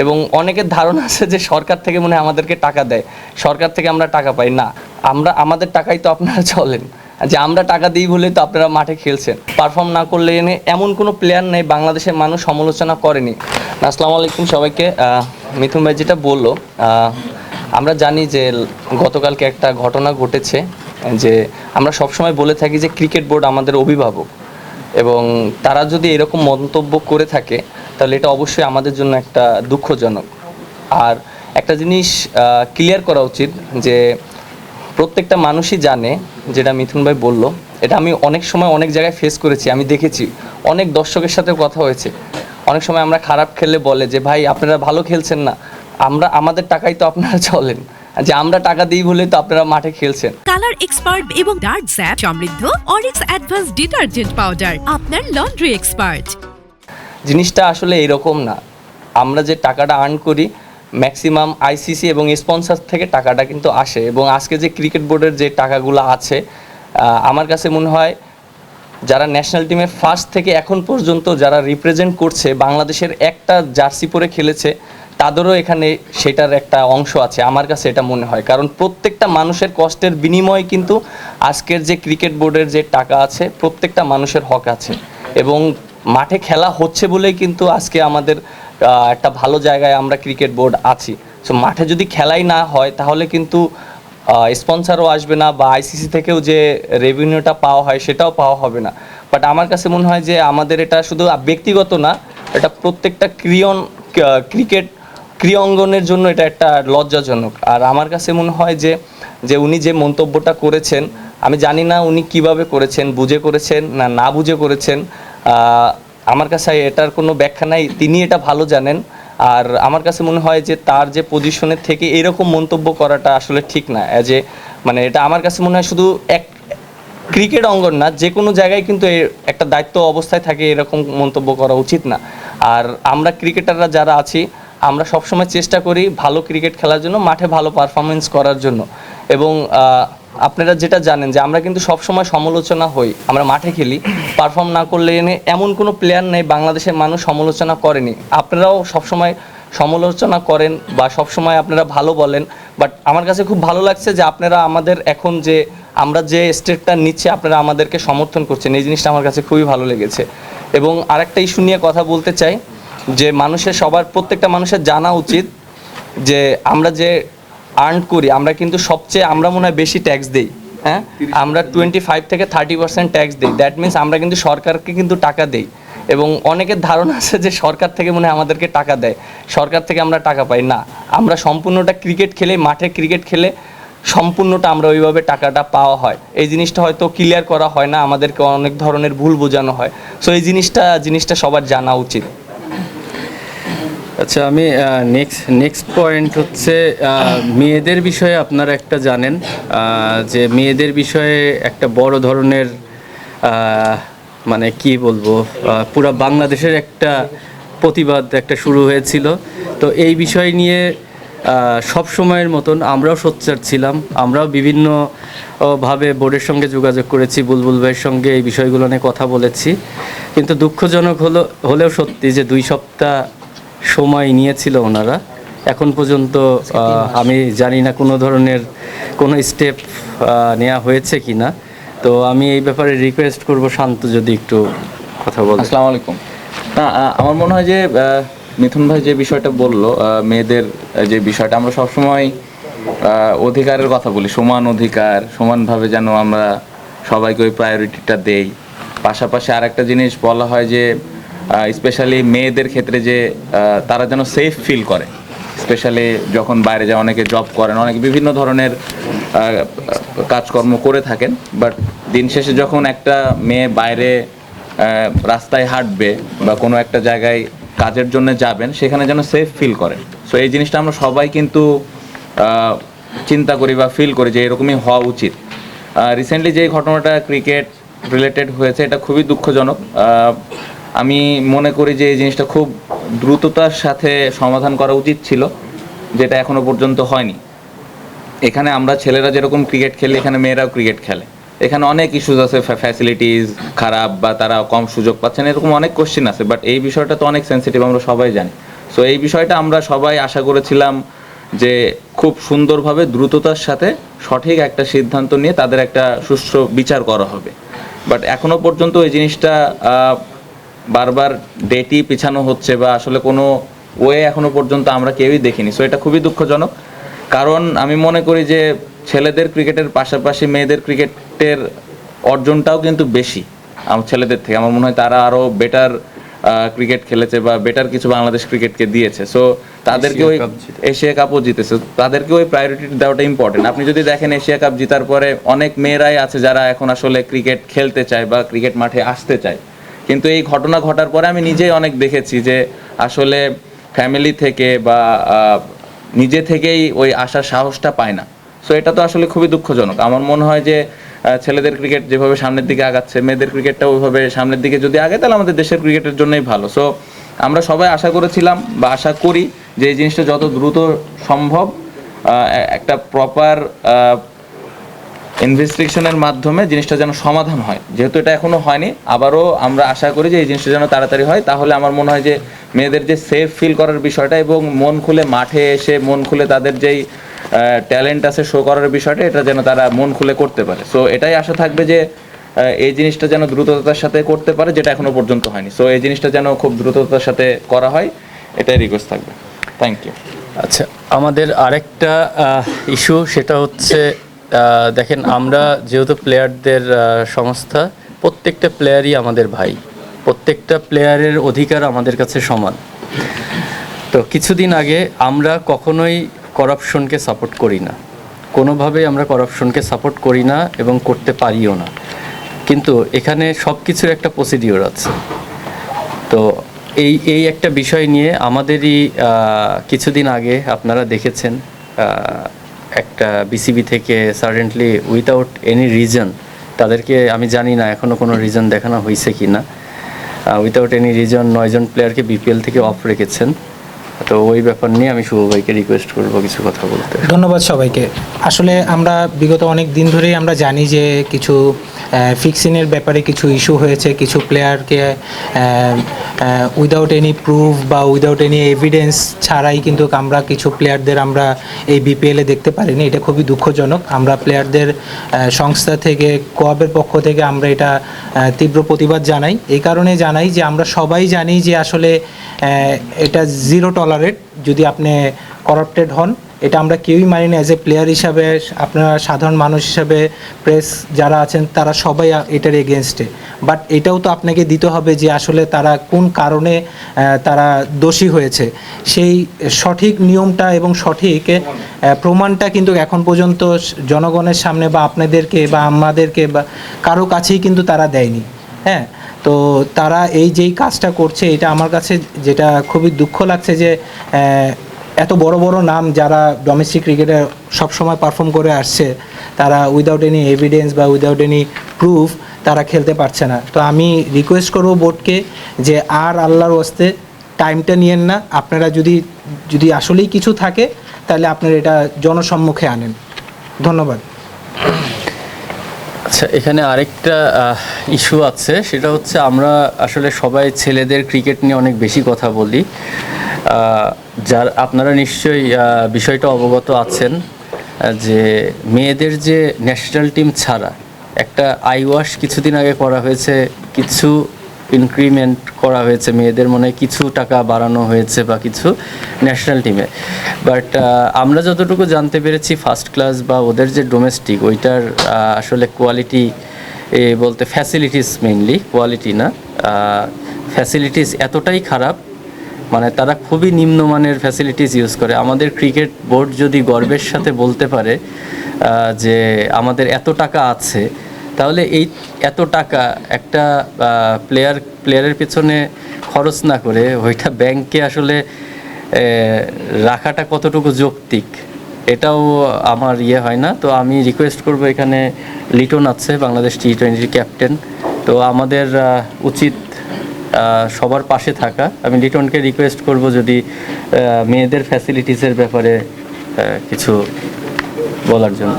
এবং অনেকের ধারণা আছে যে সরকার থেকে মনে হয় আমাদেরকে টাকা দেয়, সরকার থেকে আমরা টাকা পাই না। আমাদের টাকাই তো আপনারা চলেন, যে আমরা টাকা দিই বলেই তো আপনারা মাঠে খেলছেন। পারফর্ম না করলে এমন কোনো প্লেয়ার নেই বাংলাদেশের মানুষ সমালোচনা করেনি। আসসালামু আলাইকুম সবাইকে। মিথুন ভাই যেটা বললো, আমরা জানি যে গতকালকে একটা ঘটনা ঘটেছে, যে আমরা সবসময় বলে থাকি যে ক্রিকেট বোর্ড আমাদের অভিভাবক, এবং তারা যদি এরকম মন্তব্য করে থাকে তাহলে এটা অবশ্যই আমাদের জন্য একটা দুঃখজনক। আর একটা জিনিস ক্লিয়ার করা উচিত, যে প্রত্যেকটা মানুষই জানে, যেটা মিথুন ভাই বলল, এটা আমি অনেক সময় অনেক জায়গায় ফেস করেছি, আমি দেখেছি, অনেক দর্শকের সাথে কথা হয়েছে। অনেক সময় আমরা খারাপ খেললে বলে যে ভাই আপনারা ভালো খেলছেন না, আমাদের টাকাই তো আপনারা চলেন, যে আমরা টাকা দিই বলেই তো আপনারা মাঠে খেলছেন। কালার এক্সপার্ট এবং ডার্ক স্যাপ সমৃদ্ধ অরিক্স অ্যাডভান্স ডিটারজেন্ট পাউডার আপনার লন্ড্রি এক্সপার্ট। জিনিসটা আসলে এরকম না। আমরা যে টাকাটা আর্ন করি ম্যাক্সিমাম আইসিসি এবং স্পন্সর থেকে টাকাটা কিন্তু আসে, এবং আজকে যে ক্রিকেট বোর্ডের যে টাকাগুলো আছে, আমার কাছে মনে হয় যারা ন্যাশনাল টিমে ফার্স্ট থেকে এখন পর্যন্ত যারা রিপ্রেজেন্ট করছে, বাংলাদেশের একটা জার্সি পরে খেলেছে, তাদেরও এখানে সেটার একটা অংশ আছে, আমার কাছে এটা মনে হয়। কারণ প্রত্যেকটা মানুষের কষ্টের বিনিময়ে কিন্তু আজকের যে ক্রিকেট বোর্ডের যে টাকা আছে, প্রত্যেকটা মানুষের হক আছে, এবং মাঠে খেলা হচ্ছে বলেই কিন্তু আজকে আমাদের একটা ভালো জায়গায় আমরা ক্রিকেট বোর্ড আছি। সো মাঠে যদি খেলাই না হয় তাহলে কিন্তু স্পন্সারও আসবে না, বা আইসিসি থেকেও যে রেভিনিউটা পাওয়া হয় সেটাও পাওয়া হবে না। বাট আমার কাছে মনে হয় যে আমাদের এটা শুধু ব্যক্তিগত না, এটা প্রত্যেকটা ক্রীড়া অঙ্গনের জন্য এটা একটা লজ্জাজনক। আর আমার কাছে মনে হয় যে উনি যে মন্তব্যটা করেছেন, আমি জানি না উনি কিভাবে করেছেন, বুঝে করেছেন না বুঝে করেছেন, আমার কাছে এটার কোনো ব্যাখ্যা নাই, তিনি এটা ভালো জানেন। আর আমার কাছে মনে হয় যে তার যে পজিশনের থেকে এরকম মন্তব্য করাটা আসলে ঠিক না। মানে এটা আমার কাছে মনে হয় শুধু এক ক্রিকেট অঙ্গন না, যে কোনো জায়গায় কিন্তু একটা দায়িত্ব অবস্থায় থাকে এরকম মন্তব্য করা উচিত না। আর আমরা ক্রিকেটাররা যারা আছি, আমরা সবসময় চেষ্টা করি ভালো ক্রিকেট খেলার জন্য, মাঠে ভালো পারফরমেন্স করার জন্য। এবং আপনারা যেটা জানেন যে আমরা কিন্তু সবসময় সমালোচনা হই, আমরা মাঠে খেলি, পারফর্ম না করলে এমন কোনো প্লেয়ার নেই বাংলাদেশের মানুষ সমালোচনা করেনি। আপনারাও সবসময় সমালোচনা করেন বা সবসময় আপনারা ভালো বলেন, বাট আমার কাছে খুব ভালো লাগছে যে আপনারা আমাদের এখন যে আমরা যে স্টেটটা নিচ্ছে আপনারা আমাদেরকে সমর্থন করছেন, এই জিনিসটা আমার কাছে খুবই ভালো লেগেছে। এবং আরেকটা ইস্যু নিয়ে কথা বলতে চাই, যে প্রত্যেকটা মানুষের জানা উচিত যে আমরা যে আর্ন করি, আমরা কিন্তু আমরা মনে হয় বেশি ট্যাক্স দিই। হ্যাঁ, আমরা 25 থেকে 30% ট্যাক্স দিই। দ্যাট মিনস আমরা কিন্তু সরকারকে কিন্তু টাকা দিই, এবং অনেকের ধারণা আছে যে সরকার থেকে মনে হয় আমাদেরকে টাকা দেয়, সরকার থেকে আমরা টাকা পাই না। আমরা সম্পূর্ণটা ক্রিকেট খেলে, মাঠে ক্রিকেট খেলে সম্পূর্ণটা আমরা ওইভাবে টাকাটা পাওয়া হয়। এই জিনিসটা হয়তো ক্লিয়ার করা হয় না, আমাদেরকে অনেক ধরনের ভুল বোঝানো হয়। সো এই জিনিসটা সবার জানা উচিত। আচ্ছা, আমি নেক্সট পয়েন্ট হচ্ছে মেয়েদের বিষয়ে আপনারা একটা জানেন, যে মেয়েদের বিষয়ে একটা বড় ধরনের মানে কি বলবো, পুরো বাংলাদেশের একটা প্রতিবাদ একটা শুরু হয়েছিল। তো এই বিষয় নিয়ে সব সময়ের মতন আমরাও সোচ্চার ছিলাম, আমরাও বিভিন্নভাবে বোর্ডের সঙ্গে যোগাযোগ করেছি, বুলবুল ভাইয়ের সঙ্গে এই বিষয়গুলো নিয়ে কথা বলেছি। কিন্তু দুঃখজনক হলেও সত্যি যে 2 সপ্তাহ সময় নিয়েছিল ওনারা, এখন পর্যন্ত আমি জানি না কোনো ধরনের কোনো স্টেপ নেওয়া হয়েছে কি না। তো আমি এই ব্যাপারে রিকোয়েস্ট করব শান্ত যদি একটু কথা বলেন। আসসালামু আলাইকুম। না, আমার মনে হয় যে মিথুন ভাই যে বিষয়টা বললো, মেয়েদের যে বিষয়টা, আমরা সবসময় অধিকারের কথা বলি, সমান অধিকার, সমানভাবে যেন আমরা সবাইকে ওই প্রায়োরিটিটা দেই। পাশাপাশি আরেকটা জিনিস বলা হয় যে স্পেশালি মেয়েদের ক্ষেত্রে যে তারা যেন সেফ ফিল করে, স্পেশালি যখন বাইরে যায়, অনেকে জব করেন, অনেকে বিভিন্ন ধরনের কাজকর্ম করে থাকেন, বাট দিন শেষে যখন একটা মেয়ে বাইরে রাস্তায় হাঁটবে বা কোনো একটা জায়গায় কাজের জন্য যাবেন, সেখানে যেন সেফ ফিল করে। সো এই জিনিসটা আমরা সবাই কিন্তু চিন্তা করি বা ফিল করি যে এরকমই হওয়া উচিত। রিসেন্টলি যে ঘটনাটা ক্রিকেট রিলেটেড হয়েছে, এটা খুবই দুঃখজনক। আমি মনে করি যে এই জিনিসটা খুব দ্রুততার সাথে সমাধান করা উচিত ছিল, যেটা এখনো পর্যন্ত হয়নি। এখানে আমরা ছেলেরা যেরকম ক্রিকেট খেলি, এখানে মেয়েরাও ক্রিকেট খেলে। এখানে অনেক ইস্যুস আছে, ফ্যাসিলিটিস খারাপ বা তারা কম সুযোগ পাচ্ছেন, এরকম অনেক কোশ্চেন আছে, বাট এই বিষয়টা তো অনেক সেন্সিটিভ, আমরা সবাই জানি। সো এই বিষয়টা আমরা সবাই আশা করেছিলাম যে খুব সুন্দরভাবে দ্রুততার সাথে সঠিক একটা সিদ্ধান্ত নিয়ে তাদের একটা সুষ্ঠু বিচার করা হবে, বাট এখনো পর্যন্ত এই জিনিসটা বারবার ডেটই পিছানো হচ্ছে বা আসলে কোনো ওয়ে এখনো পর্যন্ত আমরা কেউই দেখিনি। সো এটা খুবই দুঃখজনক, কারণ আমি মনে করি যে ছেলেদের ক্রিকেটের পাশাপাশি মেয়েদের ক্রিকেটের অর্জনটাও কিন্তু বেশি ছেলেদের থেকে। আমার মনে হয় তারা আরও বেটার ক্রিকেট খেলেছে বা বেটার কিছু বাংলাদেশ ক্রিকেটকে দিয়েছে। সো তাদেরকে ওই এশিয়া কাপও জিতেছে, তাদেরকে ওই প্রায়োরিটি দেওয়াটা ইম্পর্টেন্ট। আপনি যদি দেখেন এশিয়া কাপ জেতার পরে অনেক মেয়েরাই আছে যারা এখন আসলে ক্রিকেট খেলতে চায় বা ক্রিকেট মাঠে আসতে চায়, কিন্তু এই ঘটনা ঘটার পরে আমি নিজেই অনেক দেখেছি যে আসলে ফ্যামিলি থেকে বা নিজে থেকেই ওই আসার সাহসটা পায় না। সো এটা তো আসলে খুবই দুঃখজনক। আমার মনে হয় যে ছেলেদের ক্রিকেট যেভাবে সামনের দিকে আগাচ্ছে, মেয়েদের ক্রিকেটটা ওইভাবে সামনের দিকে যদি আগে, তাহলে আমাদের দেশের ক্রিকেটের জন্যই ভালো। সো আমরা সবাই আশা করেছিলাম বা আশা করি যে এই জিনিসটা যত দ্রুত সম্ভব একটা প্রপার ইনভেস্টিগেশনের মাধ্যমে জিনিসটা যেন সমাধান হয়। যেহেতু এটা এখনো হয়নি, আবারও আমরা আশা করি যে এই জিনিসটা যেন তাড়াতাড়ি হয়। তাহলে আমার মনে হয় যে মেয়েদের যে সেফ ফিল করার বিষয়টা এবং মন খুলে মাঠে এসে মন খুলে তাদের যেই ট্যালেন্ট আছে শো করার বিষয়টা, এটা যেন তারা মন খুলে করতে পারে। সো এটাই আশা থাকবে যে এই জিনিসটা যেন দ্রুততার সাথে করতে পারে, যেটা এখনো পর্যন্ত হয়নি। সো এই জিনিসটা যেন খুব দ্রুততার সাথে করা হয়, এটাই রিকোয়েস্ট থাকবে। Thank you. আচ্ছা, আমাদের আরেকটা ইস্যু, সেটা হচ্ছে দেখেন, আমরা যেহেতু প্লেয়ারদের সংস্থা, প্রত্যেকটা প্লেয়ারই আমাদের ভাই, প্রত্যেকটা প্লেয়ারের অধিকার আমাদের কাছে সমান। তো কিছুদিন আগে আমরা কখনোই করাপশনকে সাপোর্ট করি না, কোনোভাবেই আমরা করাপশনকে সাপোর্ট করি না এবং করতে পারিও না, কিন্তু এখানে সব কিছুর একটা প্রসিডিওর আছে। তো এই একটা বিষয় নিয়ে আমাদেরই কিছুদিন আগে আপনারা দেখেছেন একটা বিসিবি থেকে সাডেনলি উইথাউট এনি রিজন, তাদেরকে আমি জানি না এখনও কোনো রিজন দেখানো হয়েছে কি না, উইথাউট এনি রিজন 9 জন প্লেয়ারকে বিপিএল থেকে অফ রেখেছেন। তো ওই ব্যাপার নিয়ে আমি শুভ ভাইকে রিকোয়েস্ট করবো কিছু কথা বলতে। ধন্যবাদ সবাইকে। আসলে আমরা বিগত অনেক দিন ধরেই আমরা জানি যে কিছু ফিক্সিংয়ের ব্যাপারে কিছু ইস্যু হয়েছে, কিছু প্লেয়ারকে উইদাউট এনি প্রুফ বা উইদাউট এনি এভিডেন্স ছাড়াই কিন্তু আমরা কিছু প্লেয়ারদের আমরা এই বিপিএলে দেখতে পারিনি। এটা খুবই দুঃখজনক। আমরা প্লেয়ারদের সংস্থা থেকে, কোয়াবের পক্ষ থেকে আমরা এটা তীব্র প্রতিবাদ জানাই। এই কারণে জানাই যে আমরা সবাই জানি যে আসলে এটা জিরো টলারেট। যদি আপনি করাপ্টেড হন, এটা আমরা কেউই মানি না। অ্যাজ এ প্লেয়ার হিসাবে, আপনারা সাধারণ মানুষ হিসাবে, প্রেস যারা আছেন তারা সবাই এটার এগেনস্টে। বাট এটাও তো আপনাকে দিতে হবে যে আসলে তারা কোন কারণে তারা দোষী হয়েছে, সেই সঠিক নিয়মটা এবং সঠিক প্রমাণটা কিন্তু এখন পর্যন্ত জনগণের সামনে বা আপনাদেরকে বা আমাদেরকে বা কারো কাছেই কিন্তু তারা দেয়নি। হ্যাঁ, তো তারা এই যেই কাজটা করছে, এটা আমার কাছে যেটা খুবই দুঃখ লাগছে যে এত বড় বড় নাম যারা ডোমেস্টিক ক্রিকেটে সবসময় পারফর্ম করে আসছে, তারা উইদাউট এনি এভিডেন্স বা উইদাউট এনি প্রুফ তারা খেলতে পারছে না। তো আমি রিকোয়েস্ট করব বোর্ডকে যে আর আল্লাহর ওয়াস্তে টাইমটা নিয়েন না। আপনারা যদি আসলেই কিছু থাকে তাহলে আপনারা এটা জনসম্মুখে আনেন। ধন্যবাদ। আচ্ছা, এখানে আরেকটা ইস্যু আছে, সেটা হচ্ছে আমরা আসলে সবাই ছেলেদের ক্রিকেট নিয়ে অনেক বেশি কথা বলি। যার আপনারা নিশ্চয়ই বিষয়টা অবগত আছেন যে মেয়েদের যে ন্যাশনাল টিম ছাড়া একটা আইওয়াশ কিছুদিন আগে করা হয়েছে, কিছু ইনক্রিমেন্ট করা হয়েছে, মেয়েদের মনে হয় কিছু টাকা বাড়ানো হয়েছে বা কিছু ন্যাশনাল টিমে। বাট আমরা যতটুকু জানতে পেরেছি, ফার্স্ট ক্লাস বা ওদের যে ডোমেস্টিক, ওইটার আসলে কোয়ালিটি বলতে ফ্যাসিলিটিস, মেইনলি কোয়ালিটি না, ফ্যাসিলিটিস এতটাই খারাপ, মানে তারা খুবই নিম্নমানের ফ্যাসিলিটিস ইউজ করে। আমাদের ক্রিকেট বোর্ড যদি গর্বের সাথে বলতে পারে যে আমাদের এত টাকা আছে, তাহলে এই এত টাকা একটা প্লেয়ারের পেছনে খরচ না করে ওইটা ব্যাংকে আসলে রাখাটা কতটুকু যৌক্তিক, এটাও আমার হয় না। তো আমি রিকোয়েস্ট করব, এখানে লিটন আছে, বাংলাদেশ টি20 ক্যাপ্টেন, তো আমাদের উচিত সবার পাশে থাকা। আমি লিটনকে রিকোয়েস্ট করব যদি মেয়েদের ফ্যাসিলিটিসের ব্যাপারে কিছু বলার জন্য।